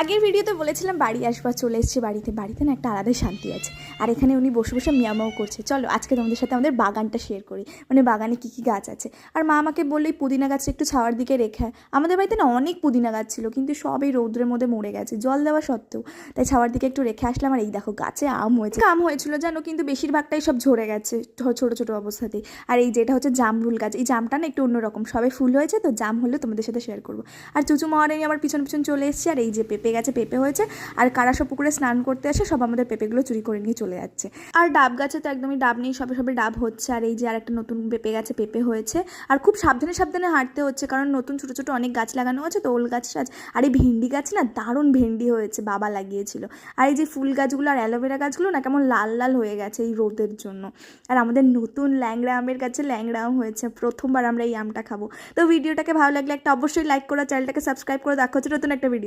আগের ভিডিওতে বলেছিলাম বাড়ি আসবা, চলে এসেছি বাড়িতে। বাড়িতে না একটা আলাদাই শান্তি আছে। আর এখানে উনি বসে বসে মিয়ামাও করছে। চলো আজকে তোমাদের সাথে আমাদের বাগানটা শেয়ার করি, মানে বাগানে কী কী গাছ আছে। আর মা আমাকে বললো এই পুদিনা গাছটা একটু ছাওয়ার দিকে রেখে। আমাদের বাড়িতে না অনেক পুদিনা গাছ ছিল, কিন্তু সব এই রৌদ্রের মধ্যে মরে গেছে জল দেওয়া সত্ত্বেও। তাই ছাওয়ার দিকে একটু রেখে আসলাম। আর এই দেখো গাছে আম হয়েছিল জানো, কিন্তু বেশিরভাগটাই সব ঝরে গেছে ছোটো ছোটো অবস্থাতেই। আর এই যেটা হচ্ছে জামরুল গাছ, এই জামটা না একটু অন্যরকম, সবে ফুল হয়েছে তো, জাম হলে তোমাদের সাথে শেয়ার করবো। আর চুচু মাওয়ার নিয়ে আমার পিছন পিছন চলে এসেছে। আর এই যে পেঁপে গাছে পেঁপে হয়েছে। আর কারা সব পুকুরে স্নান করতে আসে সব আমাদের পেঁপেগুলো চুরি করে নিয়ে চলে যাচ্ছে। আর ডাব গাছে তো একদমই ডাব নেই, সবে সবে ডাব হচ্ছে। আর এই যে আর একটা নতুন পেঁপে গাছে পেঁপে হয়েছে। আর খুব সাবধানে সাবধানে হাঁটতে হচ্ছে, কারণ নতুন ছোটো ছোটো অনেক গাছ লাগানো আছে তো, ওল গাছ টাছ। আর এই ভেন্ডি গাছ না দারুণ ভেন্ডি হয়েছে, বাবা লাগিয়েছিল। আর এই যে ফুল গাছগুলো আর অ্যালোভেরা গাছগুলো না কেমন লাল লাল হয়ে গেছে এই রোদের জন্য। আর আমাদের নতুন ল্যাংড়া আমের গাছে ল্যাংড়া আম হয়েছে, প্রথমবার আমরা এই আমটা খাবো। তো ভিডিওটাকে ভালো লাগলে একটা অবশ্যই লাইক করো, চ্যানেলটাকে সাবস্ক্রাইব করে। দেখা হচ্ছে নতুন একটা ভিডিও।